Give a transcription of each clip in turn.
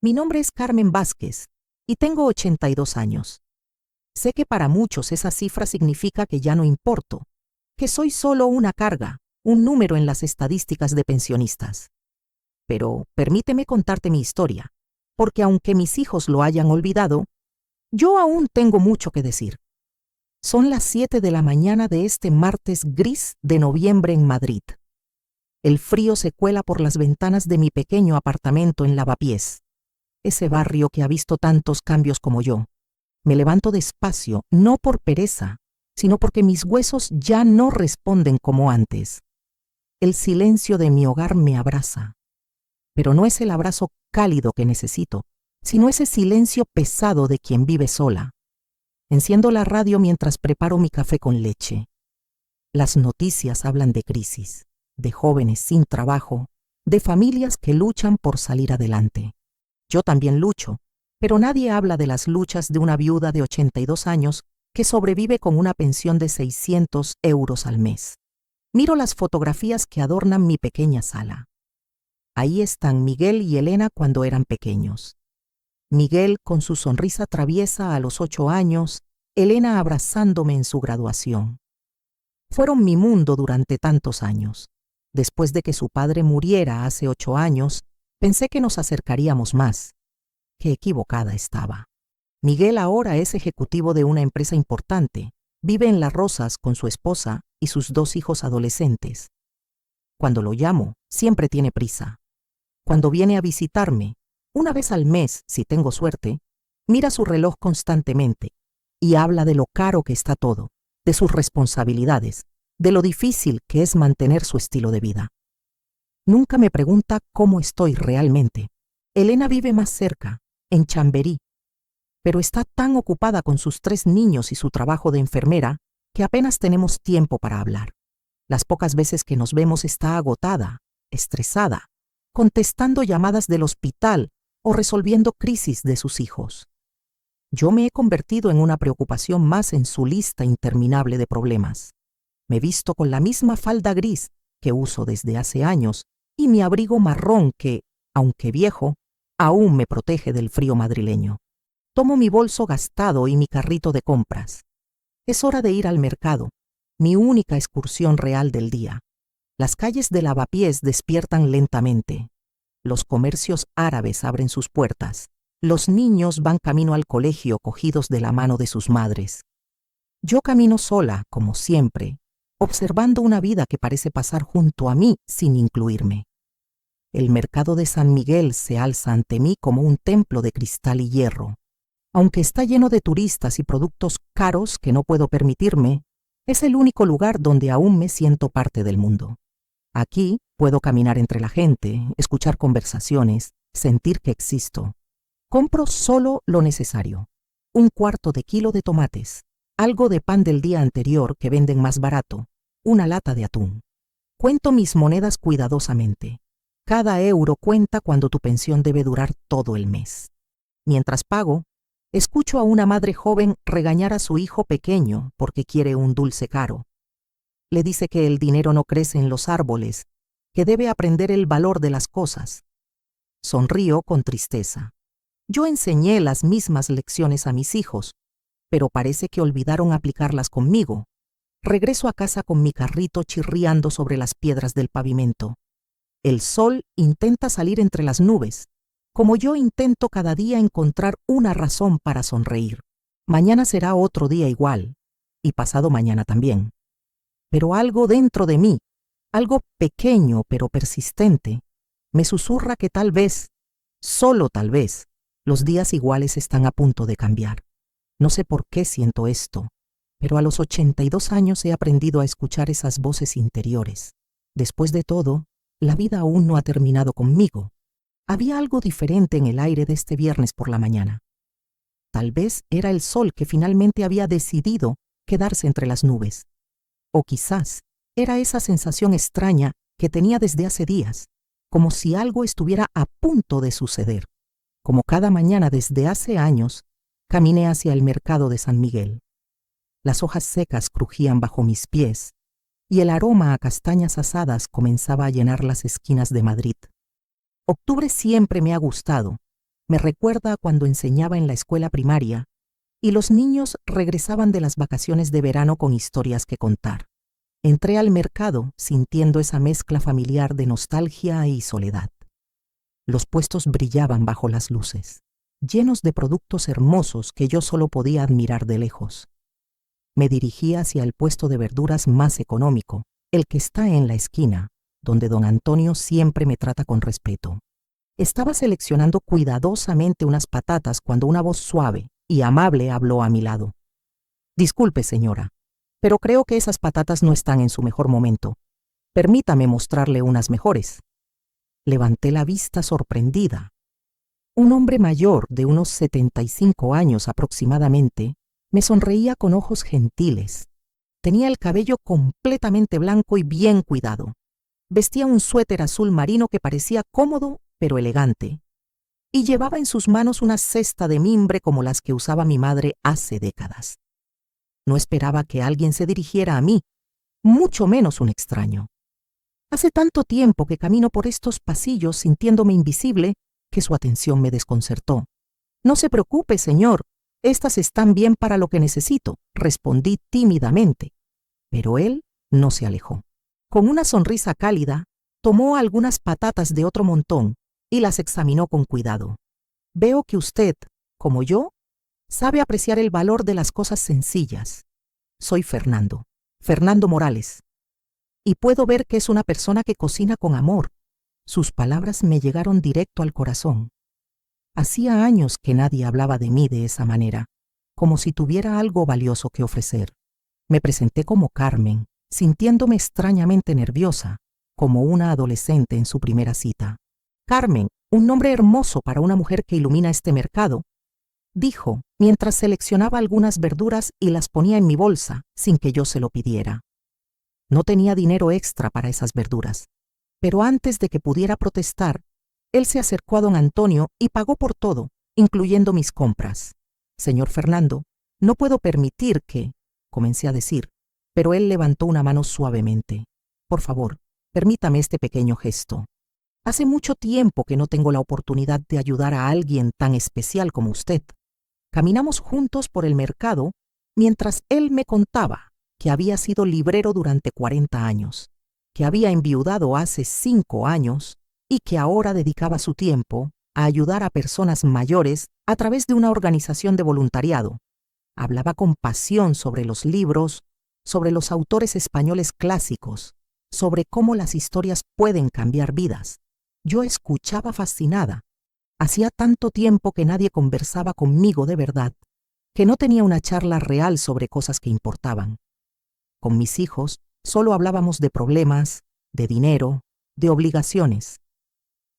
Mi nombre es Carmen Vázquez y tengo 82 años. Sé que para muchos esa cifra significa que ya no importo, que soy solo una carga, un número en las estadísticas de pensionistas. Pero permíteme contarte mi historia, porque aunque mis hijos lo hayan olvidado, yo aún tengo mucho que decir. Son las 7 de la mañana de este martes gris de noviembre en Madrid. El frío se cuela por las ventanas de mi pequeño apartamento en Lavapiés, ese barrio que ha visto tantos cambios como yo. Me levanto despacio, no por pereza, sino porque mis huesos ya no responden como antes. El silencio de mi hogar me abraza, pero no es el abrazo cálido que necesito, sino ese silencio pesado de quien vive sola. Enciendo la radio mientras preparo mi café con leche. Las noticias hablan de crisis, de jóvenes sin trabajo, de familias que luchan por salir adelante. Yo también lucho, pero nadie habla de las luchas de una viuda de 82 años que sobrevive con una pensión de 600 euros al mes. Miro las fotografías que adornan mi pequeña sala. Ahí están Miguel y Elena cuando eran pequeños. Miguel con su sonrisa traviesa a los 8 años, Elena abrazándome en su graduación. Fueron mi mundo durante tantos años. Después de que su padre muriera hace 8 años, pensé que nos acercaríamos más. Qué equivocada estaba. Miguel ahora es ejecutivo de una empresa importante. Vive en Las Rozas con su esposa y sus 2 hijos adolescentes. Cuando lo llamo, siempre tiene prisa. Cuando viene a visitarme, una vez al mes, si tengo suerte, mira su reloj constantemente y habla de lo caro que está todo, de sus responsabilidades, de lo difícil que es mantener su estilo de vida. Nunca me pregunta cómo estoy realmente. Elena vive más cerca, en Chamberí, pero está tan ocupada con sus 3 niños y su trabajo de enfermera que apenas tenemos tiempo para hablar. Las pocas veces que nos vemos está agotada, estresada, contestando llamadas del hospital o resolviendo crisis de sus hijos. Yo me he convertido en una preocupación más en su lista interminable de problemas. Me visto con la misma falda gris que uso desde hace años y mi abrigo marrón que, aunque viejo, aún me protege del frío madrileño. Tomo mi bolso gastado y mi carrito de compras. Es hora de ir al mercado, mi única excursión real del día. Las calles de Lavapiés despiertan lentamente. Los comercios árabes abren sus puertas. Los niños van camino al colegio cogidos de la mano de sus madres. Yo camino sola, como siempre, observando una vida que parece pasar junto a mí sin incluirme. El mercado de San Miguel se alza ante mí como un templo de cristal y hierro. Aunque está lleno de turistas y productos caros que no puedo permitirme, es el único lugar donde aún me siento parte del mundo. Aquí puedo caminar entre la gente, escuchar conversaciones, sentir que existo. Compro solo lo necesario. 1/4 de kilo de tomates, algo de pan del día anterior que venden más barato, una lata de atún. Cuento mis monedas cuidadosamente. Cada euro cuenta cuando tu pensión debe durar todo el mes. Mientras pago, escucho a una madre joven regañar a su hijo pequeño porque quiere un dulce caro. Le dice que el dinero no crece en los árboles, que debe aprender el valor de las cosas. Sonrío con tristeza. Yo enseñé las mismas lecciones a mis hijos, pero parece que olvidaron aplicarlas conmigo. Regreso a casa con mi carrito chirriando sobre las piedras del pavimento. El sol intenta salir entre las nubes, como yo intento cada día encontrar una razón para sonreír. Mañana será otro día igual, y pasado mañana también. Pero algo dentro de mí, algo pequeño pero persistente, me susurra que tal vez, solo tal vez, los días iguales están a punto de cambiar. No sé por qué siento esto, pero a los 82 años he aprendido a escuchar esas voces interiores. Después de todo, la vida aún no ha terminado conmigo. Había algo diferente en el aire de este viernes por la mañana. Tal vez era el sol que finalmente había decidido quedarse entre las nubes. O quizás era esa sensación extraña que tenía desde hace días, como si algo estuviera a punto de suceder. Como cada mañana desde hace años, caminé hacia el mercado de San Miguel. Las hojas secas crujían bajo mis pies y el aroma a castañas asadas comenzaba a llenar las esquinas de Madrid. Octubre siempre me ha gustado, Me recuerda a cuando enseñaba en la escuela primaria y los niños regresaban de las vacaciones de verano con historias que contar. Entré al mercado sintiendo esa mezcla familiar de nostalgia y soledad. Los puestos brillaban bajo las luces, llenos de productos hermosos que yo solo podía admirar de lejos. Me dirigí hacia el puesto de verduras más económico, el que está en la esquina, donde don Antonio siempre me trata con respeto. Estaba seleccionando cuidadosamente unas patatas cuando una voz suave y amable habló a mi lado. «Disculpe, señora, pero creo que esas patatas no están en su mejor momento. Permítame mostrarle unas mejores». Levanté la vista sorprendida. Un hombre mayor de unos 75 años aproximadamente me sonreía con ojos gentiles. Tenía el cabello completamente blanco y bien cuidado. Vestía un suéter azul marino que parecía cómodo pero elegante, y llevaba en sus manos una cesta de mimbre como las que usaba mi madre hace décadas. No esperaba que alguien se dirigiera a mí, mucho menos un extraño. Hace tanto tiempo que camino por estos pasillos sintiéndome invisible que su atención me desconcertó. «No se preocupe, señor, estas están bien para lo que necesito», respondí tímidamente. Pero él no se alejó. Con una sonrisa cálida, tomó algunas patatas de otro montón y las examinó con cuidado. «Veo que usted, como yo, sabe apreciar el valor de las cosas sencillas. Soy Fernando Morales, y puedo ver que es una persona que cocina con amor». Sus palabras me llegaron directo al corazón. Hacía años que nadie hablaba de mí de esa manera, como si tuviera algo valioso que ofrecer. Me presenté como Carmen, sintiéndome extrañamente nerviosa, como una adolescente en su primera cita. «Carmen, un nombre hermoso para una mujer que ilumina este mercado», dijo, mientras seleccionaba algunas verduras y las ponía en mi bolsa, sin que yo se lo pidiera. No tenía dinero extra para esas verduras, pero antes de que pudiera protestar, él se acercó a don Antonio y pagó por todo, incluyendo mis compras. «Señor Fernando, no puedo permitir que», comencé a decir, pero él levantó una mano suavemente. «Por favor, permítame este pequeño gesto. Hace mucho tiempo que no tengo la oportunidad de ayudar a alguien tan especial como usted». Caminamos juntos por el mercado mientras él me contaba que había sido librero durante 40 años, que había enviudado hace 5 años y que ahora dedicaba su tiempo a ayudar a personas mayores a través de una organización de voluntariado. Hablaba con pasión sobre los libros, sobre los autores españoles clásicos, sobre cómo las historias pueden cambiar vidas. Yo escuchaba fascinada. Hacía tanto tiempo que nadie conversaba conmigo de verdad, que no tenía una charla real sobre cosas que importaban. Con mis hijos solo hablábamos de problemas, de dinero, de obligaciones.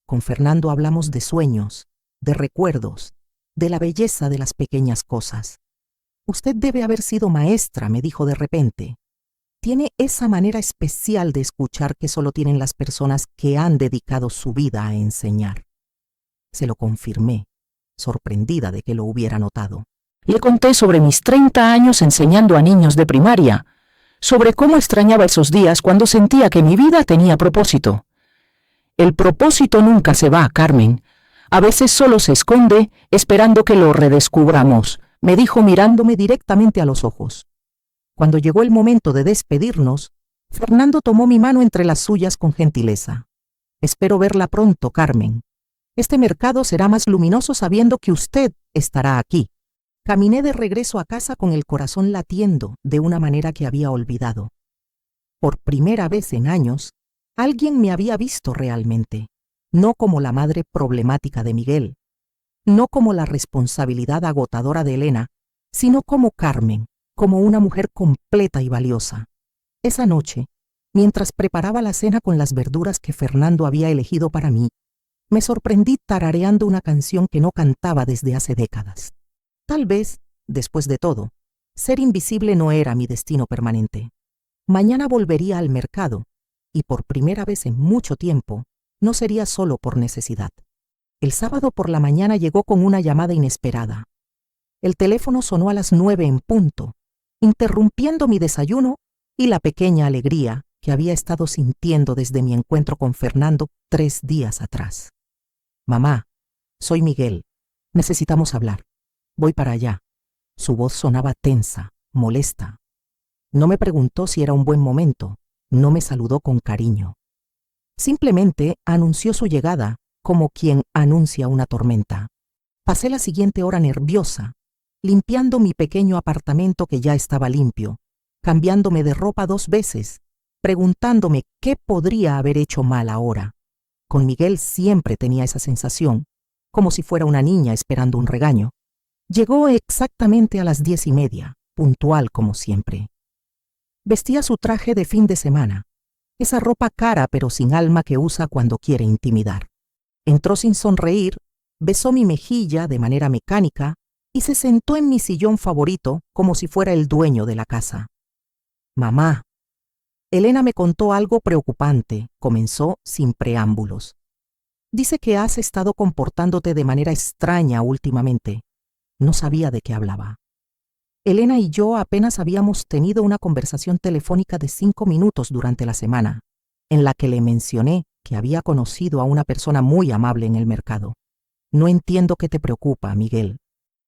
Con Fernando hablamos de sueños, de recuerdos, de la belleza de las pequeñas cosas. «Usted debe haber sido maestra», me dijo de repente. «Tiene esa manera especial de escuchar que solo tienen las personas que han dedicado su vida a enseñar». Se lo confirmé, sorprendida de que lo hubiera notado. Le conté sobre mis 30 años enseñando a niños de primaria, sobre cómo extrañaba esos días cuando sentía que mi vida tenía propósito. «El propósito nunca se va, Carmen. A veces solo se esconde esperando que lo redescubramos», me dijo mirándome directamente a los ojos. Cuando llegó el momento de despedirnos, Fernando tomó mi mano entre las suyas con gentileza. «Espero verla pronto, Carmen. Este mercado será más luminoso sabiendo que usted estará aquí». Caminé de regreso a casa con el corazón latiendo de una manera que había olvidado. Por primera vez en años, alguien me había visto realmente, no como la madre problemática de Miguel, no como la responsabilidad agotadora de Elena, sino como Carmen, como una mujer completa y valiosa. Esa noche, mientras preparaba la cena con las verduras que Fernando había elegido para mí, me sorprendí tarareando una canción que no cantaba desde hace décadas. Tal vez, después de todo, ser invisible no era mi destino permanente. Mañana volvería al mercado, y por primera vez en mucho tiempo, no sería solo por necesidad. El sábado por la mañana llegó con una llamada inesperada. El teléfono sonó a las 9 en punto, interrumpiendo mi desayuno y la pequeña alegría que había estado sintiendo desde mi encuentro con Fernando 3 días atrás. «Mamá, soy Miguel», Necesitamos hablar. Voy para allá. Su voz sonaba tensa, molesta. No me preguntó si era un buen momento, no me saludó con cariño. Simplemente anunció su llegada como quien anuncia una tormenta. Pasé la siguiente hora nerviosa, limpiando mi pequeño apartamento que ya estaba limpio, cambiándome de ropa 2 veces, preguntándome qué podría haber hecho mal ahora. Con Miguel siempre tenía esa sensación, como si fuera una niña esperando un regaño. Llegó exactamente a las 10:30, puntual como siempre. Vestía su traje de fin de semana, esa ropa cara pero sin alma que usa cuando quiere intimidar. Entró sin sonreír, besó mi mejilla de manera mecánica y se sentó en mi sillón favorito como si fuera el dueño de la casa. Mamá, Elena me contó algo preocupante, comenzó sin preámbulos. Dice que has estado comportándote de manera extraña últimamente. No sabía de qué hablaba. Elena y yo apenas habíamos tenido una conversación telefónica de 5 minutos durante la semana, en la que le mencioné que había conocido a una persona muy amable en el mercado. No entiendo qué te preocupa, Miguel.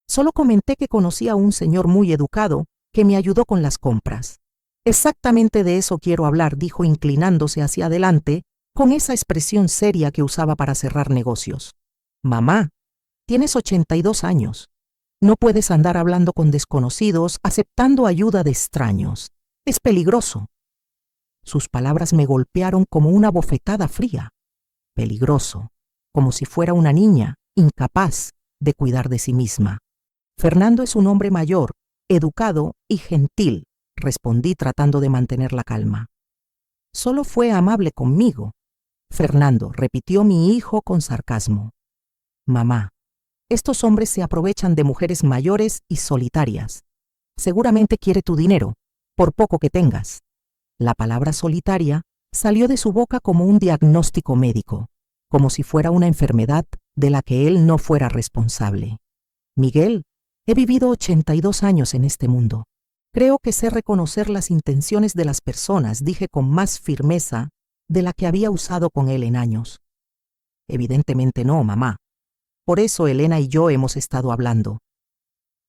Solo comenté que conocí a un señor muy educado que me ayudó con las compras. Exactamente de eso quiero hablar, dijo inclinándose hacia adelante con esa expresión seria que usaba para cerrar negocios. Mamá, tienes 82 años. No puedes andar hablando con desconocidos, aceptando ayuda de extraños. Es peligroso. Sus palabras me golpearon como una bofetada fría. Peligroso, como si fuera una niña, incapaz de cuidar de sí misma. Fernando es un hombre mayor, educado y gentil, respondí tratando de mantener la calma. Solo fue amable conmigo. Fernando, repitió mi hijo con sarcasmo. Mamá, estos hombres se aprovechan de mujeres mayores y solitarias. Seguramente quiere tu dinero, por poco que tengas. La palabra solitaria salió de su boca como un diagnóstico médico, como si fuera una enfermedad de la que él no fuera responsable. Miguel, he vivido 82 años en este mundo. Creo que sé reconocer las intenciones de las personas, dije con más firmeza de la que había usado con él en años. Evidentemente no, mamá. Por eso Elena y yo hemos estado hablando.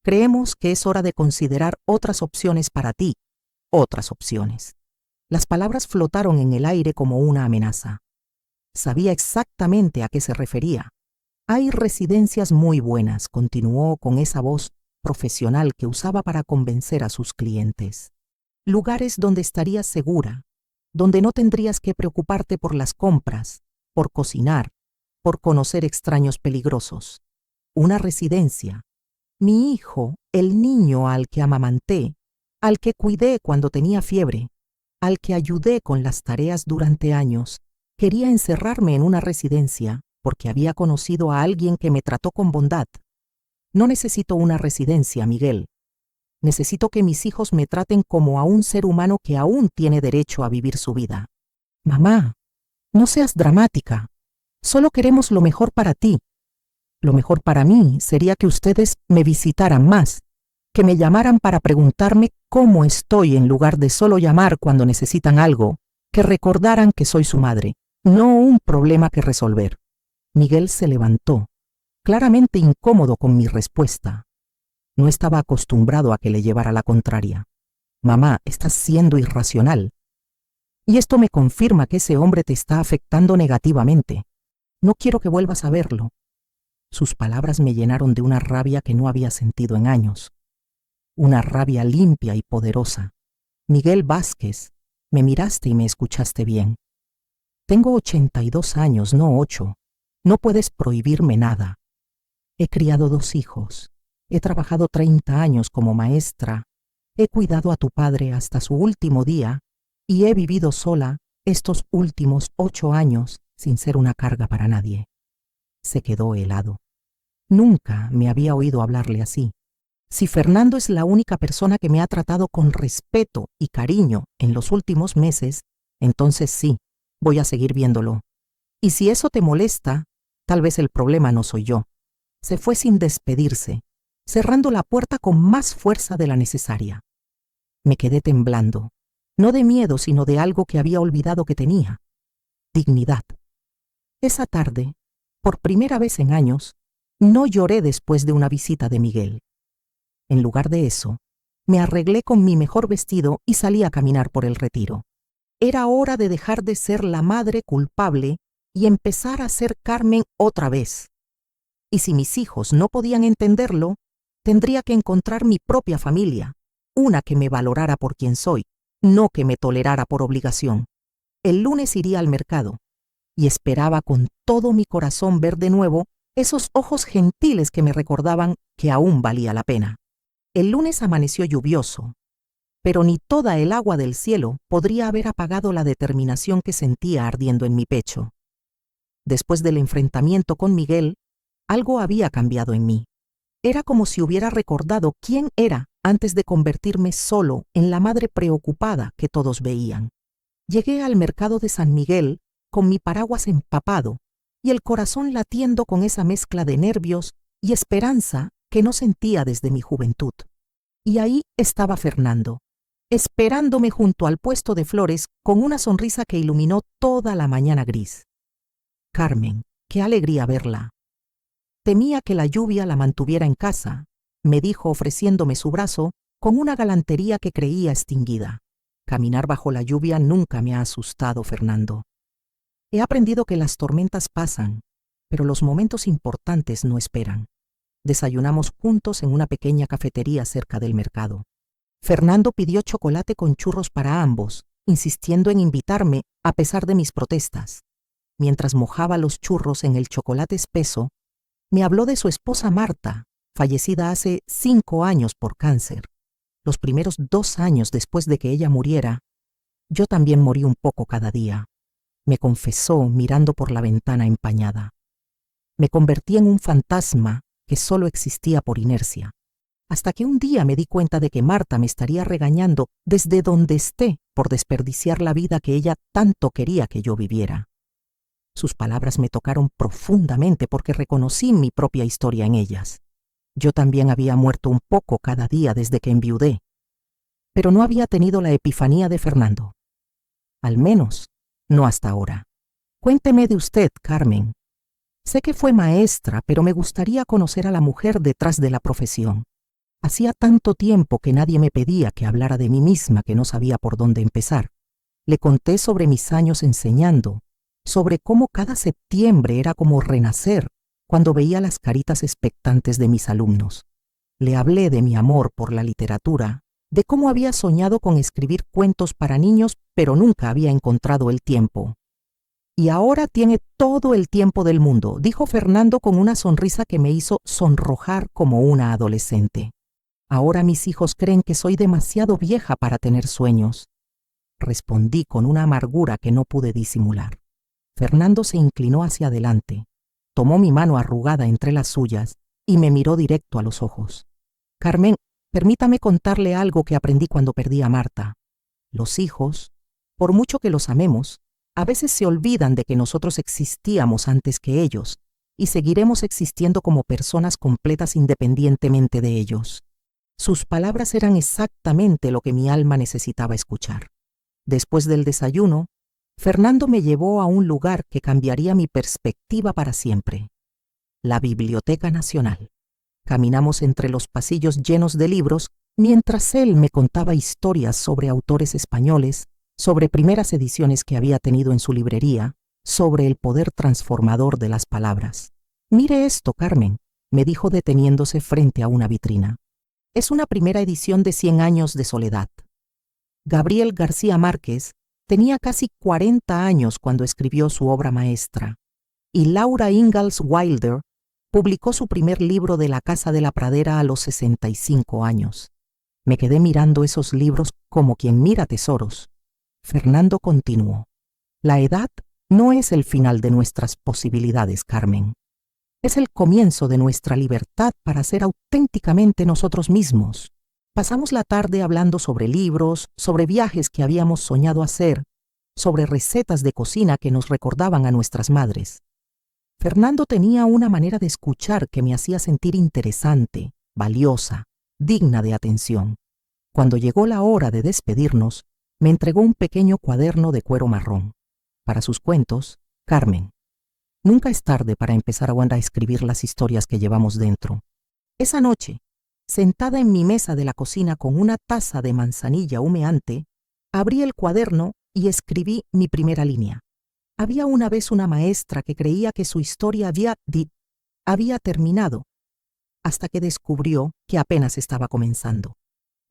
Creemos que es hora de considerar otras opciones para ti, otras opciones. Las palabras flotaron en el aire como una amenaza. Sabía exactamente a qué se refería. Hay residencias muy buenas, continuó con esa voz profesional que usaba para convencer a sus clientes. Lugares donde estarías segura, donde no tendrías que preocuparte por las compras, por cocinar, por conocer extraños peligrosos. Una residencia. Mi hijo, el niño al que amamanté, al que cuidé cuando tenía fiebre, al que ayudé con las tareas durante años, quería encerrarme en una residencia porque había conocido a alguien que me trató con bondad. No necesito una residencia, Miguel. Necesito que mis hijos me traten como a un ser humano que aún tiene derecho a vivir su vida. Mamá, no seas dramática. Solo queremos lo mejor para ti. Lo mejor para mí sería que ustedes me visitaran más, que me llamaran para preguntarme cómo estoy en lugar de solo llamar cuando necesitan algo, que recordaran que soy su madre, no un problema que resolver. Miguel se levantó, claramente incómodo con mi respuesta. No estaba acostumbrado a que le llevara la contraria. Mamá, estás siendo irracional. Y esto me confirma que ese hombre te está afectando negativamente. No quiero que vuelvas a verlo. Sus palabras me llenaron de una rabia que no había sentido en años. Una rabia limpia y poderosa. Miguel Vázquez, me miraste y me escuchaste bien. Tengo 82 años, no 8. No puedes prohibirme nada. He criado 2 hijos. He trabajado 30 años como maestra. He cuidado a tu padre hasta su último día y he vivido sola estos últimos 8 años sin ser una carga para nadie. Se quedó helado. Nunca me había oído hablarle así. Si Fernando es la única persona que me ha tratado con respeto y cariño en los últimos meses, entonces sí, voy a seguir viéndolo. Y si eso te molesta, tal vez el problema no soy yo. Se fue sin despedirse, cerrando la puerta con más fuerza de la necesaria. Me quedé temblando, no de miedo, sino de algo que había olvidado que tenía: dignidad. Esa tarde, por primera vez en años, No lloré después de una visita de Miguel. En lugar de eso, me arreglé con mi mejor vestido y salí a caminar por el retiro. Era hora de dejar de ser la madre culpable y empezar a ser Carmen otra vez. Y si mis hijos no podían entenderlo, tendría que encontrar mi propia familia, una que me valorara por quien soy, no que me tolerara por obligación. El lunes iría al mercado y esperaba con todo mi corazón ver de nuevo esos ojos gentiles que me recordaban que aún valía la pena. El lunes amaneció lluvioso, pero ni toda el agua del cielo podría haber apagado la determinación que sentía ardiendo en mi pecho. Después del enfrentamiento con Miguel, algo había cambiado en mí. Era como si hubiera recordado quién era antes de convertirme solo en la madre preocupada que todos veían. Llegué al mercado de San Miguel con mi paraguas empapado y el corazón latiendo con esa mezcla de nervios y esperanza que no sentía desde mi juventud. Y ahí estaba Fernando, esperándome junto al puesto de flores con una sonrisa que iluminó toda la mañana gris. Carmen, qué alegría verla. Temía que la lluvia la mantuviera en casa, me dijo ofreciéndome su brazo con una galantería que creía extinguida. Caminar bajo la lluvia nunca me ha asustado, Fernando. He aprendido que las tormentas pasan, pero los momentos importantes no esperan. Desayunamos juntos en una pequeña cafetería cerca del mercado. Fernando pidió chocolate con churros para ambos, insistiendo en invitarme a pesar de mis protestas. Mientras mojaba los churros en el chocolate espeso, me habló de su esposa Marta, fallecida hace 5 años por cáncer. Los primeros 2 años después de que ella muriera, yo también morí un poco cada día. Me confesó mirando por la ventana empañada. Me convertí en un fantasma que solo existía por inercia, hasta que un día me di cuenta de que Marta me estaría regañando desde donde esté por desperdiciar la vida que ella tanto quería que yo viviera. Sus palabras me tocaron profundamente porque reconocí mi propia historia en ellas. Yo también había muerto un poco cada día desde que enviudé, pero no había tenido la epifanía de Fernando. Al menos, no hasta ahora. Cuénteme de usted, Carmen. Sé que fue maestra, pero me gustaría conocer a la mujer detrás de la profesión. Hacía tanto tiempo que nadie me pedía que hablara de mí misma que no sabía por dónde empezar. Le conté sobre mis años enseñando, sobre cómo cada septiembre era como renacer cuando veía las caritas expectantes de mis alumnos. Le hablé de mi amor por la literatura, de cómo había soñado con escribir cuentos para niños, pero nunca había encontrado el tiempo. Y ahora tiene todo el tiempo del mundo, dijo Fernando con una sonrisa que me hizo sonrojar como una adolescente. Ahora mis hijos creen que soy demasiado vieja para tener sueños. Respondí con una amargura que no pude disimular. Fernando se inclinó hacia adelante, tomó mi mano arrugada entre las suyas y me miró directo a los ojos. Carmen, permítame contarle algo que aprendí cuando perdí a Marta. Los hijos, por mucho que los amemos, a veces se olvidan de que nosotros existíamos antes que ellos y seguiremos existiendo como personas completas independientemente de ellos. Sus palabras eran exactamente lo que mi alma necesitaba escuchar. Después del desayuno, Fernando me llevó a un lugar que cambiaría mi perspectiva para siempre: la Biblioteca Nacional. Caminamos entre los pasillos llenos de libros mientras él me contaba historias sobre autores españoles, sobre primeras ediciones que había tenido en su librería, sobre el poder transformador de las palabras. Mire esto, Carmen, me dijo deteniéndose frente a una vitrina. Es una primera edición de 100 años de soledad. Gabriel García Márquez tenía casi 40 años cuando escribió su obra maestra, y Laura Ingalls Wilder publicó su primer libro de La Casa de la Pradera a los 65 años. Me quedé mirando esos libros como quien mira tesoros. Fernando continuó: la edad no es el final de nuestras posibilidades, Carmen. Es el comienzo de nuestra libertad para ser auténticamente nosotros mismos. Pasamos la tarde hablando sobre libros, sobre viajes que habíamos soñado hacer, sobre recetas de cocina que nos recordaban a nuestras madres. Fernando tenía una manera de escuchar que me hacía sentir interesante, valiosa, digna de atención. Cuando llegó la hora de despedirnos, me entregó un pequeño cuaderno de cuero marrón. Para sus cuentos, Carmen. Nunca es tarde para empezar a escribir las historias que llevamos dentro. Esa noche, sentada en mi mesa de la cocina con una taza de manzanilla humeante, abrí el cuaderno y escribí mi primera línea. Había una vez una maestra que creía que su historia había terminado, hasta que descubrió que apenas estaba comenzando.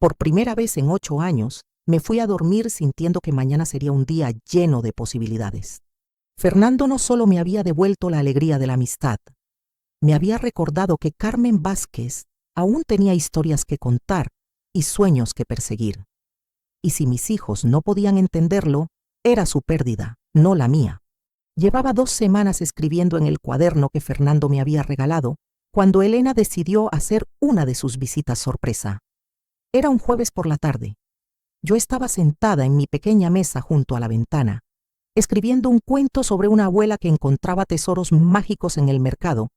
Por primera vez en 8 años, me fui a dormir sintiendo que mañana sería un día lleno de posibilidades. Fernando no solo me había devuelto la alegría de la amistad, me había recordado que Carmen Vázquez aún tenía historias que contar y sueños que perseguir. Y si mis hijos no podían entenderlo, era su pérdida, no la mía. Llevaba 2 semanas escribiendo en el cuaderno que Fernando me había regalado, cuando Elena decidió hacer una de sus visitas sorpresa. Era un jueves por la tarde. Yo estaba sentada en mi pequeña mesa junto a la ventana, escribiendo un cuento sobre una abuela que encontraba tesoros mágicos en el mercado,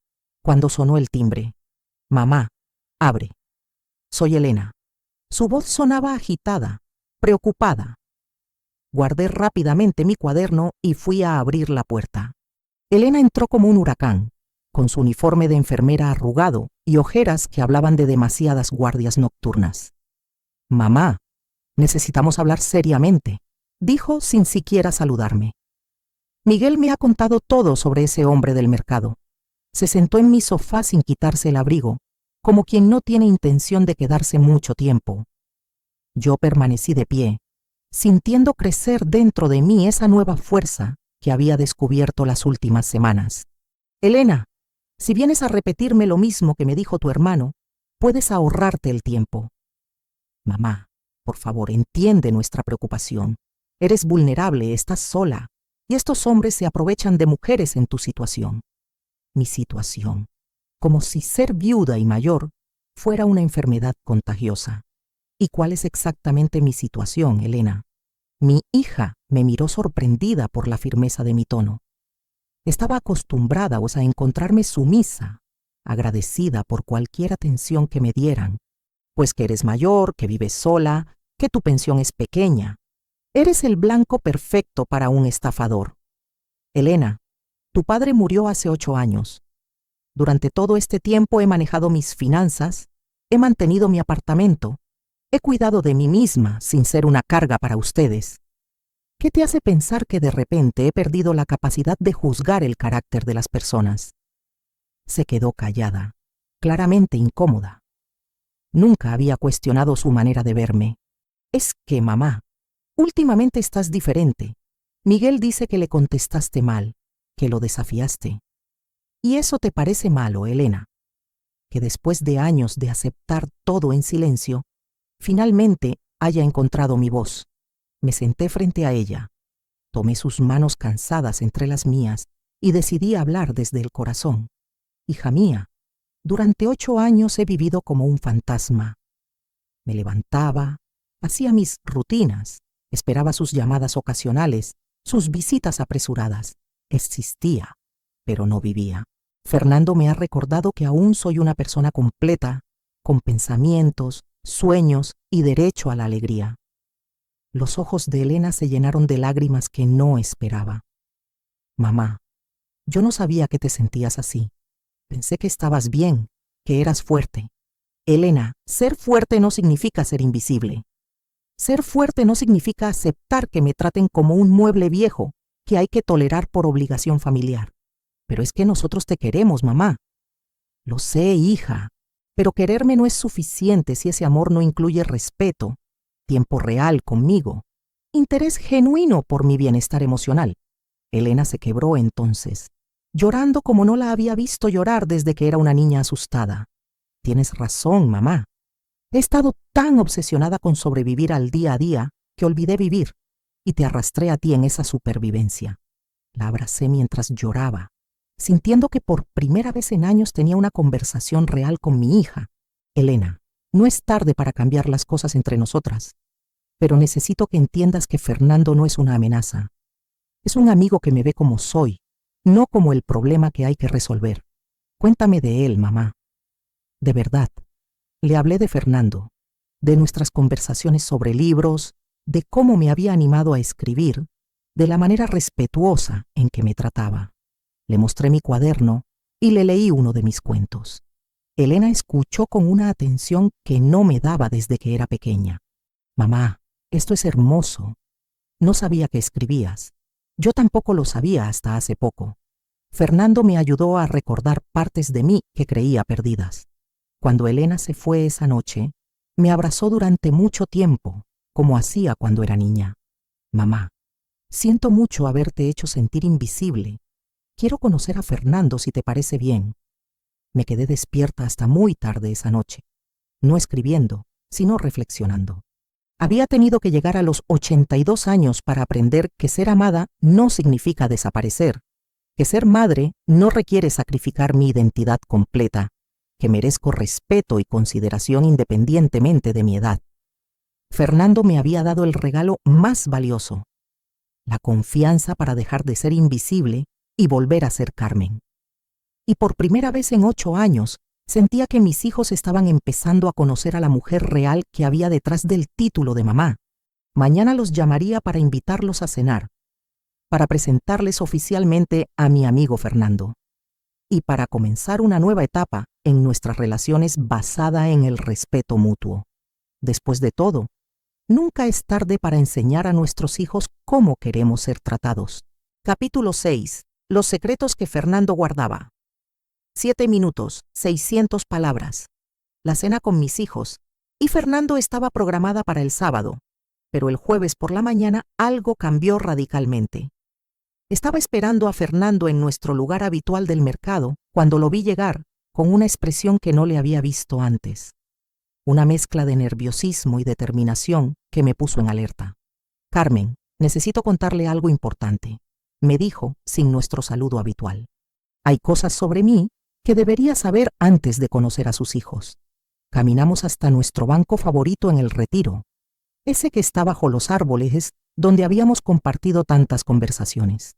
cuando sonó el timbre. «Mamá, abre». «Soy Elena». Su voz sonaba agitada, preocupada. Guardé rápidamente mi cuaderno y fui a abrir la puerta. Elena entró como un huracán, con su uniforme de enfermera arrugado y ojeras que hablaban de demasiadas guardias nocturnas. «Mamá, necesitamos hablar seriamente», dijo sin siquiera saludarme. «Miguel me ha contado todo sobre ese hombre del mercado». Se sentó en mi sofá sin quitarse el abrigo, como quien no tiene intención de quedarse mucho tiempo. Yo permanecí de pie, sintiendo crecer dentro de mí esa nueva fuerza que había descubierto las últimas semanas. «Elena, si vienes a repetirme lo mismo que me dijo tu hermano, puedes ahorrarte el tiempo». «Mamá, por favor, entiende nuestra preocupación. Eres vulnerable, estás sola, y estos hombres se aprovechan de mujeres en tu situación». Mi situación, como si ser viuda y mayor fuera una enfermedad contagiosa. ¿Y cuál es exactamente mi situación, Elena? Mi hija me miró sorprendida por la firmeza de mi tono. Estaba acostumbrada a encontrarme sumisa, agradecida por cualquier atención que me dieran, pues que eres mayor, que vives sola, que tu pensión es pequeña. Eres el blanco perfecto para un estafador. Elena, tu padre murió hace 8 años. Durante todo este tiempo he manejado mis finanzas, he mantenido mi apartamento, he cuidado de mí misma sin ser una carga para ustedes. ¿Qué te hace pensar que de repente he perdido la capacidad de juzgar el carácter de las personas? Se quedó callada, claramente incómoda. Nunca había cuestionado su manera de verme. Es que, mamá, últimamente estás diferente. Miguel dice que le contestaste mal, que lo desafiaste. ¿Y eso te parece malo, Elena? Que después de años de aceptar todo en silencio, finalmente haya encontrado mi voz. Me senté frente a ella, tomé sus manos cansadas entre las mías y decidí hablar desde el corazón. Hija mía, durante 8 años he vivido como un fantasma. Me levantaba, hacía mis rutinas, esperaba sus llamadas ocasionales, sus visitas apresuradas. Existía, pero no vivía. Fernando me ha recordado que aún soy una persona completa, con pensamientos, sueños y derecho a la alegría. Los ojos de Elena se llenaron de lágrimas que no esperaba. Mamá, yo no sabía que te sentías así. Pensé que estabas bien, que eras fuerte. Elena, ser fuerte no significa ser invisible. Ser fuerte no significa aceptar que me traten como un mueble viejo que hay que tolerar por obligación familiar. Pero es que nosotros te queremos, mamá. Lo sé, hija, pero quererme no es suficiente si ese amor no incluye respeto, tiempo real conmigo, interés genuino por mi bienestar emocional. Elena se quebró entonces, llorando como no la había visto llorar desde que era una niña asustada. Tienes razón, mamá. He estado tan obsesionada con sobrevivir al día a día que olvidé vivir y te arrastré a ti en esa supervivencia. La abracé mientras lloraba, sintiendo que por primera vez en años tenía una conversación real con mi hija. Elena, no es tarde para cambiar las cosas entre nosotras, pero necesito que entiendas que Fernando no es una amenaza. Es un amigo que me ve como soy, no como el problema que hay que resolver. Cuéntame de él, mamá. De verdad, le hablé de Fernando, de nuestras conversaciones sobre libros, de cómo me había animado a escribir, de la manera respetuosa en que me trataba. Le mostré mi cuaderno y le leí uno de mis cuentos. Elena escuchó con una atención que no me daba desde que era pequeña. Mamá, esto es hermoso. No sabía que escribías. Yo tampoco lo sabía hasta hace poco. Fernando me ayudó a recordar partes de mí que creía perdidas. Cuando Elena se fue esa noche, me abrazó durante mucho tiempo, como hacía cuando era niña. Mamá, siento mucho haberte hecho sentir invisible. Quiero conocer a Fernando si te parece bien. Me quedé despierta hasta muy tarde esa noche, no escribiendo, sino reflexionando. Había tenido que llegar a los 82 años para aprender que ser amada no significa desaparecer, que ser madre no requiere sacrificar mi identidad completa, que merezco respeto y consideración independientemente de mi edad. Fernando me había dado el regalo más valioso, la confianza para dejar de ser invisible y volver a ser Carmen. Y por primera vez en 8 años, sentía que mis hijos estaban empezando a conocer a la mujer real que había detrás del título de mamá. Mañana los llamaría para invitarlos a cenar, para presentarles oficialmente a mi amigo Fernando, y para comenzar una nueva etapa en nuestras relaciones basada en el respeto mutuo. Después de todo, nunca es tarde para enseñar a nuestros hijos cómo queremos ser tratados. Capítulo 6. Los secretos que Fernando guardaba. 7 minutos, 600 palabras. La cena con mis hijos. Y Fernando estaba programada para el sábado, pero el jueves por la mañana algo cambió radicalmente. Estaba esperando a Fernando en nuestro lugar habitual del mercado cuando lo vi llegar con una expresión que no le había visto antes. Una mezcla de nerviosismo y determinación que me puso en alerta. Carmen, necesito contarle algo importante, me dijo sin nuestro saludo habitual. Hay cosas sobre mí que debería saber antes de conocer a sus hijos. Caminamos hasta nuestro banco favorito en el Retiro, ese que está bajo los árboles donde habíamos compartido tantas conversaciones.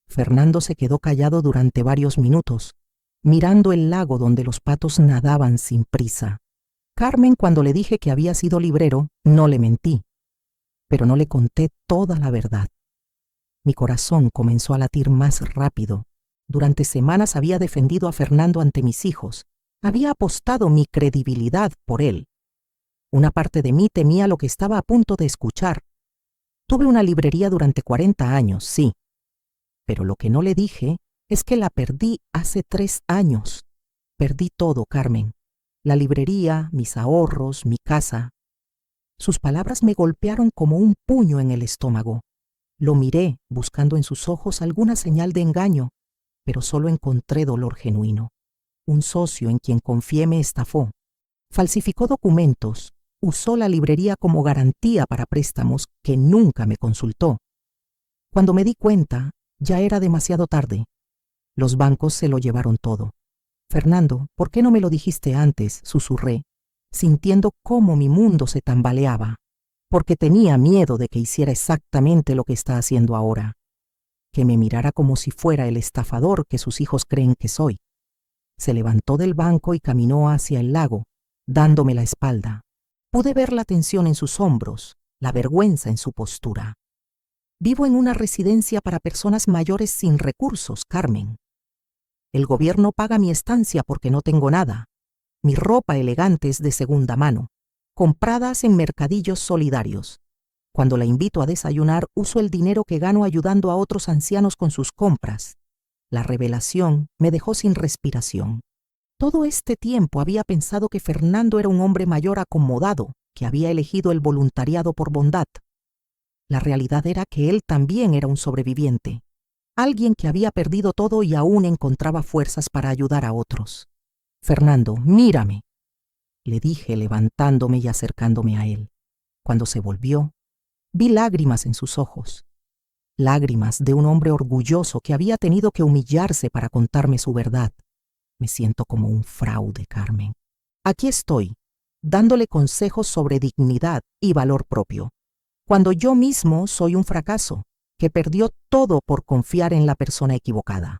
Fernando se quedó callado durante varios minutos, mirando el lago donde los patos nadaban sin prisa. Carmen, cuando le dije que había sido librero, no le mentí, pero no le conté toda la verdad. Mi corazón comenzó a latir más rápido. Durante semanas había defendido a Fernando ante mis hijos. Había apostado mi credibilidad por él. Una parte de mí temía lo que estaba a punto de escuchar. Tuve una librería durante 40 años, sí. Pero lo que no le dije es que la perdí hace 3 años. Perdí todo, Carmen. La librería, mis ahorros, mi casa. Sus palabras me golpearon como un puño en el estómago. Lo miré, buscando en sus ojos alguna señal de engaño, pero solo encontré dolor genuino. Un socio en quien confié me estafó. Falsificó documentos, usó la librería como garantía para préstamos que nunca me consultó. Cuando me di cuenta, ya era demasiado tarde. Los bancos se lo llevaron todo. Fernando, ¿por qué no me lo dijiste antes?, susurré, sintiendo cómo mi mundo se tambaleaba, porque tenía miedo de que hiciera exactamente lo que está haciendo ahora, que me mirara como si fuera el estafador que sus hijos creen que soy. Se levantó del banco y caminó hacia el lago, dándome la espalda. Pude ver la tensión en sus hombros, la vergüenza en su postura. Vivo en una residencia para personas mayores sin recursos, Carmen. El gobierno paga mi estancia porque no tengo nada. Mi ropa elegante es de segunda mano, compradas en mercadillos solidarios. Cuando la invito a desayunar, uso el dinero que gano ayudando a otros ancianos con sus compras. La revelación me dejó sin respiración. Todo este tiempo había pensado que Fernando era un hombre mayor acomodado, que había elegido el voluntariado por bondad. La realidad era que él también era un sobreviviente, alguien que había perdido todo y aún encontraba fuerzas para ayudar a otros. Fernando, mírame, le dije levantándome y acercándome a él. Cuando se volvió, vi lágrimas en sus ojos, lágrimas de un hombre orgulloso que había tenido que humillarse para contarme su verdad. Me siento como un fraude, Carmen. Aquí estoy, dándole consejos sobre dignidad y valor propio, cuando yo mismo soy un fracaso, que perdió todo por confiar en la persona equivocada.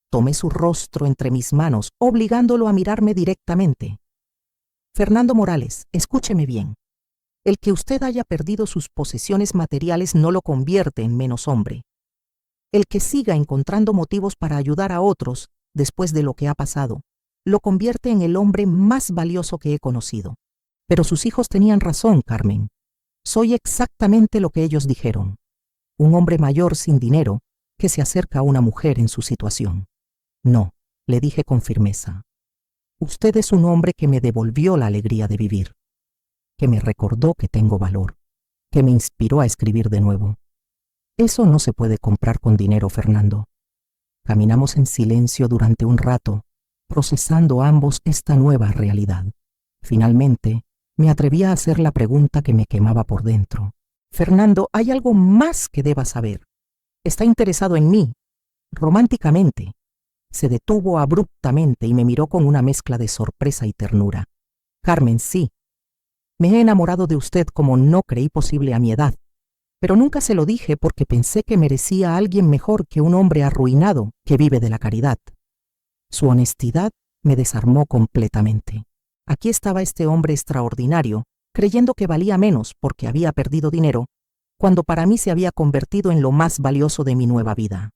Tomé su rostro entre mis manos, obligándolo a mirarme directamente. Fernando Morales, escúcheme bien. El que usted haya perdido sus posesiones materiales no lo convierte en menos hombre. El que siga encontrando motivos para ayudar a otros después de lo que ha pasado, lo convierte en el hombre más valioso que he conocido. Pero sus hijos tenían razón, Carmen. Soy exactamente lo que ellos dijeron. Un hombre mayor sin dinero que se acerca a una mujer en su situación. No, le dije con firmeza. Usted es un hombre que me devolvió la alegría de vivir, que me recordó que tengo valor, que me inspiró a escribir de nuevo. Eso no se puede comprar con dinero, Fernando. Caminamos en silencio durante un rato, procesando ambos esta nueva realidad. Finalmente, me atreví a hacer la pregunta que me quemaba por dentro. Fernando, hay algo más que debas saber. Está interesado en mí, románticamente. Se detuvo abruptamente y me miró con una mezcla de sorpresa y ternura. Carmen, sí. Me he enamorado de usted como no creí posible a mi edad, pero nunca se lo dije porque pensé que merecía a alguien mejor que un hombre arruinado que vive de la caridad. Su honestidad me desarmó completamente. Aquí estaba este hombre extraordinario, creyendo que valía menos porque había perdido dinero, cuando para mí se había convertido en lo más valioso de mi nueva vida.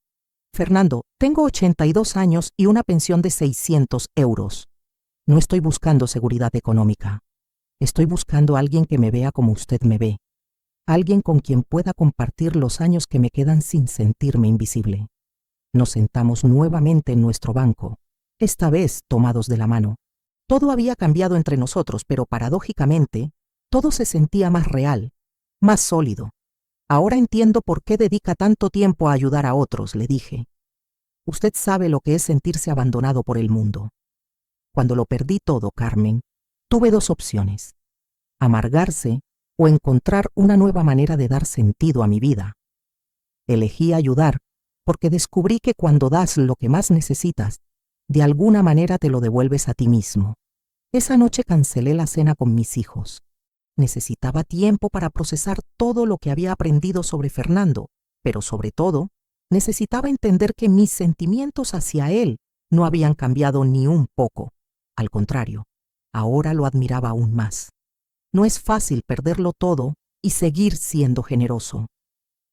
Fernando, tengo 82 años y una pensión de 600 euros. No estoy buscando seguridad económica. Estoy buscando a alguien que me vea como usted me ve. Alguien con quien pueda compartir los años que me quedan sin sentirme invisible. Nos sentamos nuevamente en nuestro banco, esta vez tomados de la mano. Todo había cambiado entre nosotros, pero paradójicamente, todo se sentía más real, más sólido. Ahora entiendo por qué dedica tanto tiempo a ayudar a otros, le dije. Usted sabe lo que es sentirse abandonado por el mundo. Cuando lo perdí todo, Carmen, tuve dos opciones: amargarse o encontrar una nueva manera de dar sentido a mi vida. Elegí ayudar porque descubrí que cuando das lo que más necesitas, de alguna manera te lo devuelves a ti mismo. Esa noche cancelé la cena con mis hijos. Necesitaba tiempo para procesar todo lo que había aprendido sobre Fernando, pero sobre todo, necesitaba entender que mis sentimientos hacia él no habían cambiado ni un poco. Al contrario, ahora lo admiraba aún más. No es fácil perderlo todo y seguir siendo generoso.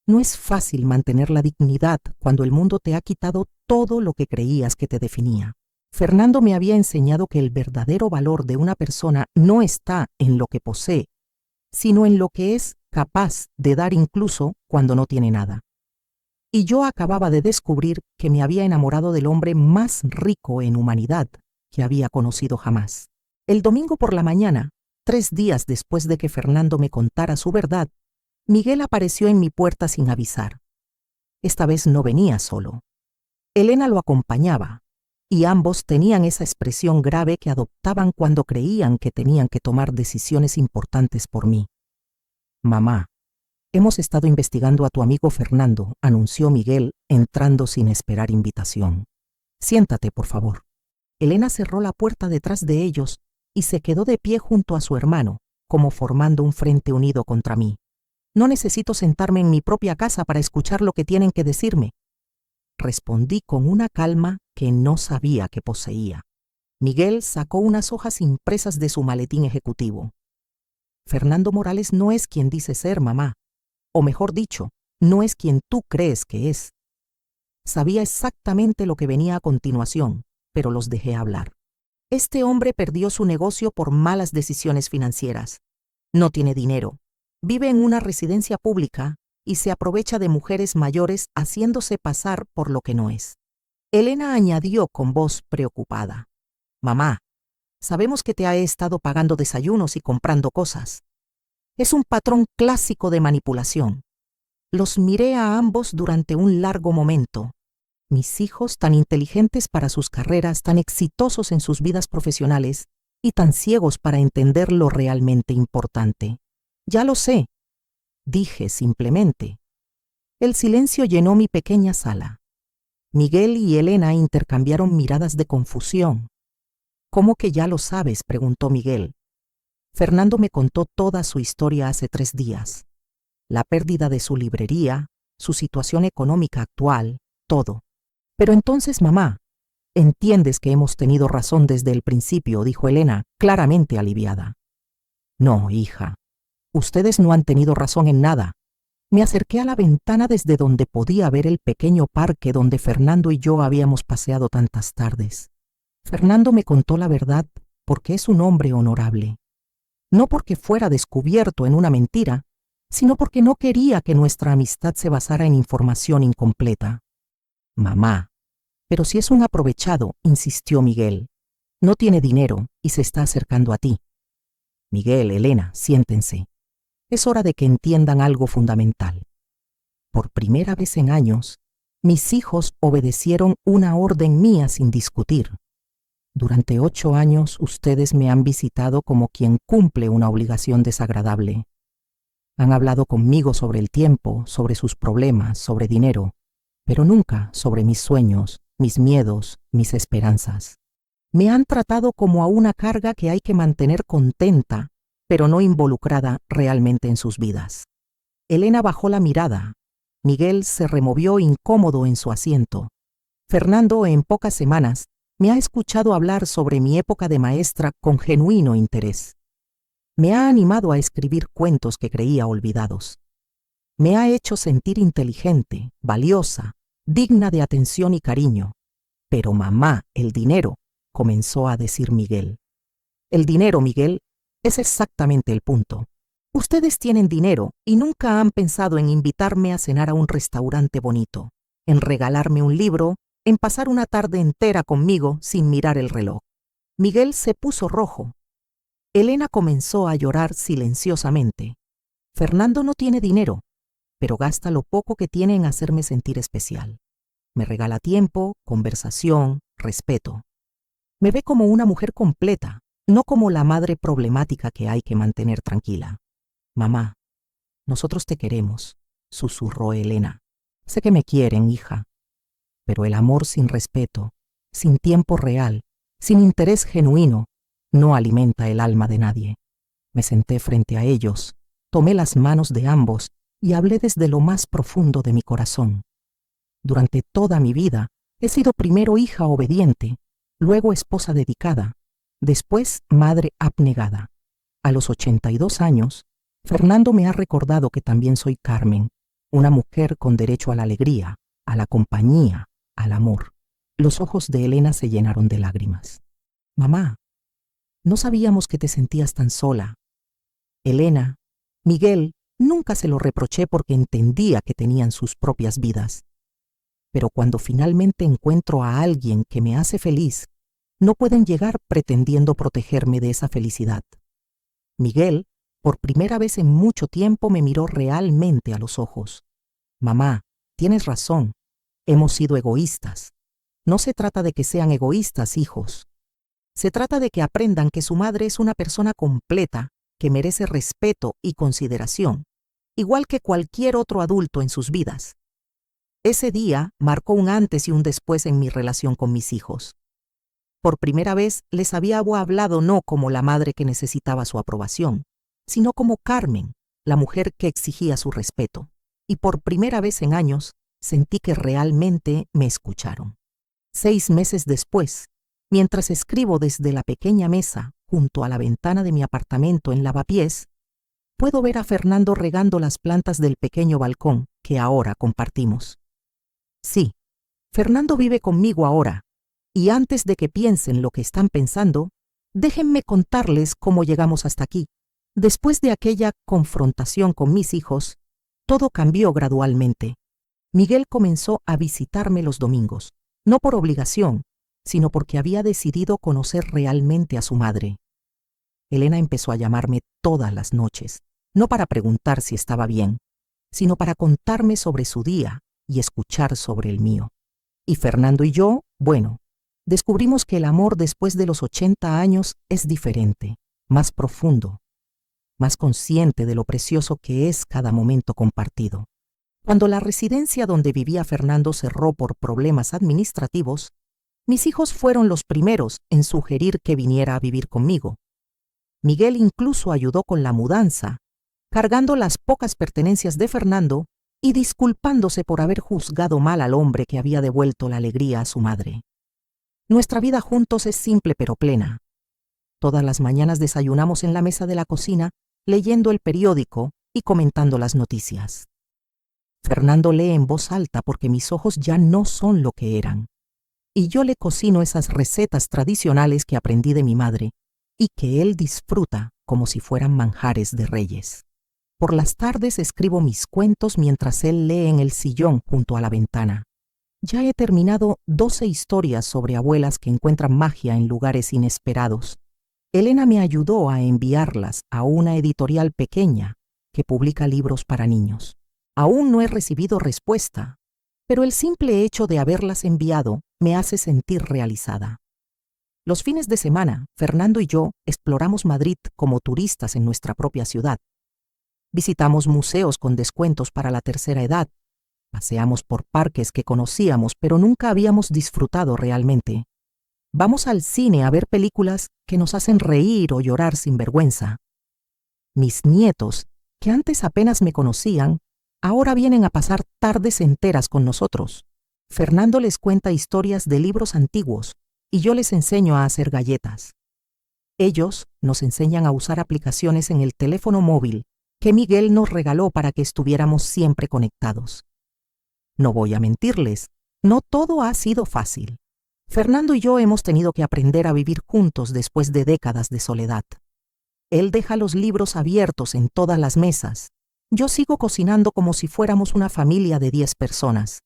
No es fácil mantener la dignidad cuando el mundo te ha quitado todo lo que creías que te definía. Fernando me había enseñado que el verdadero valor de una persona no está en lo que posee, sino en lo que es capaz de dar incluso cuando no tiene nada. Y yo acababa de descubrir que me había enamorado del hombre más rico en humanidad que había conocido jamás. El domingo por la mañana, 3 días después de que Fernando me contara su verdad, Miguel apareció en mi puerta sin avisar. Esta vez no venía solo. Elena lo acompañaba, y ambos tenían esa expresión grave que adoptaban cuando creían que tenían que tomar decisiones importantes por mí. Mamá, hemos estado investigando a tu amigo Fernando, anunció Miguel, entrando sin esperar invitación. Siéntate, por favor. Elena cerró la puerta detrás de ellos y se quedó de pie junto a su hermano, como formando un frente unido contra mí. No necesito sentarme en mi propia casa para escuchar lo que tienen que decirme, respondí con una calma que no sabía que poseía. Miguel sacó unas hojas impresas de su maletín ejecutivo. Fernando Morales no es quien dice ser, mamá. O mejor dicho, no es quien tú crees que es. Sabía exactamente lo que venía a continuación, pero los dejé hablar. Este hombre perdió su negocio por malas decisiones financieras. No tiene dinero. Vive en una residencia pública y se aprovecha de mujeres mayores haciéndose pasar por lo que no es. Elena añadió con voz preocupada. Mamá, sabemos que te ha estado pagando desayunos y comprando cosas. Es un patrón clásico de manipulación. Los miré a ambos durante un largo momento. Mis hijos, tan inteligentes para sus carreras, tan exitosos en sus vidas profesionales y tan ciegos para entender lo realmente importante. Ya lo sé, dije simplemente. El silencio llenó mi pequeña sala. Miguel y Elena intercambiaron miradas de confusión. ¿Cómo que ya lo sabes?, preguntó Miguel. Fernando me contó toda su historia hace 3 días. La pérdida de su librería, su situación económica actual, todo. Pero entonces, mamá, entiendes que hemos tenido razón desde el principio, dijo Elena, claramente aliviada. No, hija. Ustedes no han tenido razón en nada. Me acerqué a la ventana desde donde podía ver el pequeño parque donde Fernando y yo habíamos paseado tantas tardes. Fernando me contó la verdad porque es un hombre honorable. No porque fuera descubierto en una mentira, sino porque no quería que nuestra amistad se basara en información incompleta. Mamá, pero si es un aprovechado, insistió Miguel. No tiene dinero y se está acercando a ti. Miguel, Elena, siéntense. Es hora de que entiendan algo fundamental. Por primera vez en años, mis hijos obedecieron una orden mía sin discutir. Durante 8 años ustedes me han visitado como quien cumple una obligación desagradable. Han hablado conmigo sobre el tiempo, sobre sus problemas, sobre dinero, pero nunca sobre mis sueños, mis miedos, mis esperanzas. Me han tratado como a una carga que hay que mantener contenta, pero no involucrada realmente en sus vidas. Elena bajó la mirada. Miguel se removió incómodo en su asiento. Fernando, en pocas semanas, me ha escuchado hablar sobre mi época de maestra con genuino interés. Me ha animado a escribir cuentos que creía olvidados. Me ha hecho sentir inteligente, valiosa, digna de atención y cariño. Pero mamá, el dinero, comenzó a decir Miguel. El dinero, Miguel, es exactamente el punto. Ustedes tienen dinero y nunca han pensado en invitarme a cenar a un restaurante bonito, en regalarme un libro, en pasar una tarde entera conmigo sin mirar el reloj. Miguel se puso rojo. Elena comenzó a llorar silenciosamente. Fernando no tiene dinero, pero gasta lo poco que tiene en hacerme sentir especial. Me regala tiempo, conversación, respeto. Me ve como una mujer completa, no como la madre problemática que hay que mantener tranquila. Mamá, nosotros te queremos, susurró Elena. Sé que me quieren, hija, pero el amor sin respeto, sin tiempo real, sin interés genuino, no alimenta el alma de nadie. Me senté frente a ellos, tomé las manos de ambos y hablé desde lo más profundo de mi corazón. Durante toda mi vida he sido primero hija obediente, luego esposa dedicada, después madre abnegada. A los 82 años, Fernando me ha recordado que también soy Carmen, una mujer con derecho a la alegría, a la compañía, al amor. Los ojos de Elena se llenaron de lágrimas. Mamá, no sabíamos que te sentías tan sola. Elena, Miguel, nunca se lo reproché porque entendía que tenían sus propias vidas. Pero cuando finalmente encuentro a alguien que me hace feliz, no pueden llegar pretendiendo protegerme de esa felicidad. Miguel, por primera vez en mucho tiempo, me miró realmente a los ojos. Mamá, tienes razón, hemos sido egoístas. No se trata de que sean egoístas, hijos. Se trata de que aprendan que su madre es una persona completa, que merece respeto y consideración, igual que cualquier otro adulto en sus vidas. Ese día marcó un antes y un después en mi relación con mis hijos. Por primera vez les había hablado no como la madre que necesitaba su aprobación, sino como Carmen, la mujer que exigía su respeto. Y por primera vez en años sentí que realmente me escucharon. 6 meses después, mientras escribo desde la pequeña mesa junto a la ventana de mi apartamento en Lavapiés, puedo ver a Fernando regando las plantas del pequeño balcón que ahora compartimos. Sí, Fernando vive conmigo ahora, y antes de que piensen lo que están pensando, déjenme contarles cómo llegamos hasta aquí. Después de aquella confrontación con mis hijos, todo cambió gradualmente. Miguel comenzó a visitarme los domingos, no por obligación, sino porque había decidido conocer realmente a su madre. Elena empezó a llamarme todas las noches, no para preguntar si estaba bien, sino para contarme sobre su día y escuchar sobre el mío. Y Fernando y yo, bueno, descubrimos que el amor después de los 80 años es diferente, más profundo, más consciente de lo precioso que es cada momento compartido. Cuando la residencia donde vivía Fernando cerró por problemas administrativos, mis hijos fueron los primeros en sugerir que viniera a vivir conmigo. Miguel incluso ayudó con la mudanza, cargando las pocas pertenencias de Fernando y disculpándose por haber juzgado mal al hombre que había devuelto la alegría a su madre. Nuestra vida juntos es simple pero plena. Todas las mañanas desayunamos en la mesa de la cocina, leyendo el periódico y comentando las noticias. Fernando lee en voz alta porque mis ojos ya no son lo que eran. Y yo le cocino esas recetas tradicionales que aprendí de mi madre y que él disfruta como si fueran manjares de reyes. Por las tardes escribo mis cuentos mientras él lee en el sillón junto a la ventana. Ya he terminado 12 historias sobre abuelas que encuentran magia en lugares inesperados. Elena me ayudó a enviarlas a una editorial pequeña que publica libros para niños. Aún no he recibido respuesta, pero el simple hecho de haberlas enviado me hace sentir realizada. Los fines de semana, Fernando y yo exploramos Madrid como turistas en nuestra propia ciudad. Visitamos museos con descuentos para la tercera edad. Paseamos por parques que conocíamos pero nunca habíamos disfrutado realmente. Vamos al cine a ver películas que nos hacen reír o llorar sin vergüenza. Mis nietos, que antes apenas me conocían, ahora vienen a pasar tardes enteras con nosotros. Fernando les cuenta historias de libros antiguos y yo les enseño a hacer galletas. Ellos nos enseñan a usar aplicaciones en el teléfono móvil que Miguel nos regaló para que estuviéramos siempre conectados. No voy a mentirles, no todo ha sido fácil. Fernando y yo hemos tenido que aprender a vivir juntos después de décadas de soledad. Él deja los libros abiertos en todas las mesas. Yo sigo cocinando como si fuéramos una familia de 10 personas.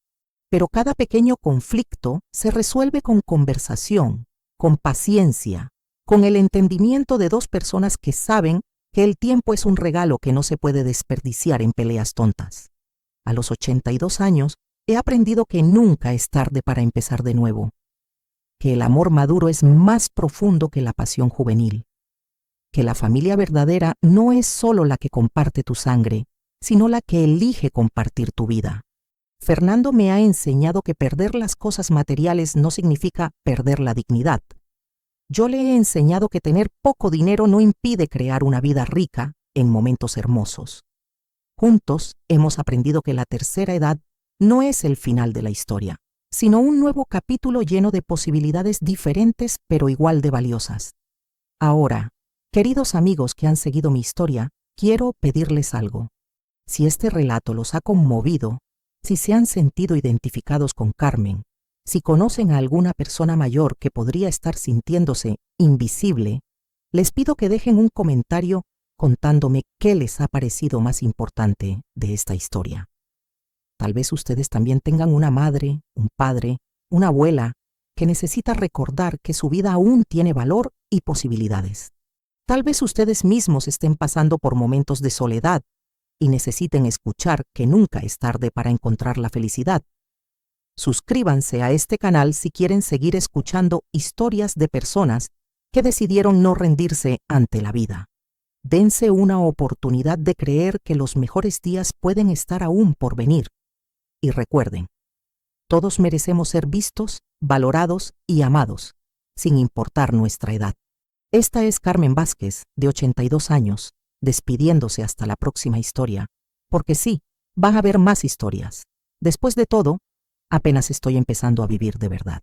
Pero cada pequeño conflicto se resuelve con conversación, con paciencia, con el entendimiento de dos personas que saben que el tiempo es un regalo que no se puede desperdiciar en peleas tontas. A los 82 años, he aprendido que nunca es tarde para empezar de nuevo, que el amor maduro es más profundo que la pasión juvenil, que la familia verdadera no es solo la que comparte tu sangre, sino la que elige compartir tu vida. Fernando me ha enseñado que perder las cosas materiales no significa perder la dignidad. Yo le he enseñado que tener poco dinero no impide crear una vida rica en momentos hermosos. Juntos hemos aprendido que la tercera edad no es el final de la historia, sino un nuevo capítulo lleno de posibilidades diferentes pero igual de valiosas. Ahora, queridos amigos que han seguido mi historia, quiero pedirles algo. Si este relato los ha conmovido, si se han sentido identificados con Carmen, si conocen a alguna persona mayor que podría estar sintiéndose invisible, les pido que dejen un comentario contándome qué les ha parecido más importante de esta historia. Tal vez ustedes también tengan una madre, un padre, una abuela que necesita recordar que su vida aún tiene valor y posibilidades. Tal vez ustedes mismos estén pasando por momentos de soledad y necesiten escuchar que nunca es tarde para encontrar la felicidad. Suscríbanse a este canal si quieren seguir escuchando historias de personas que decidieron no rendirse ante la vida. Dense una oportunidad de creer que los mejores días pueden estar aún por venir. Y recuerden, todos merecemos ser vistos, valorados y amados, sin importar nuestra edad. Esta es Carmen Vázquez, de 82 años, despidiéndose hasta la próxima historia, porque sí, van a haber más historias. Después de todo, apenas estoy empezando a vivir de verdad.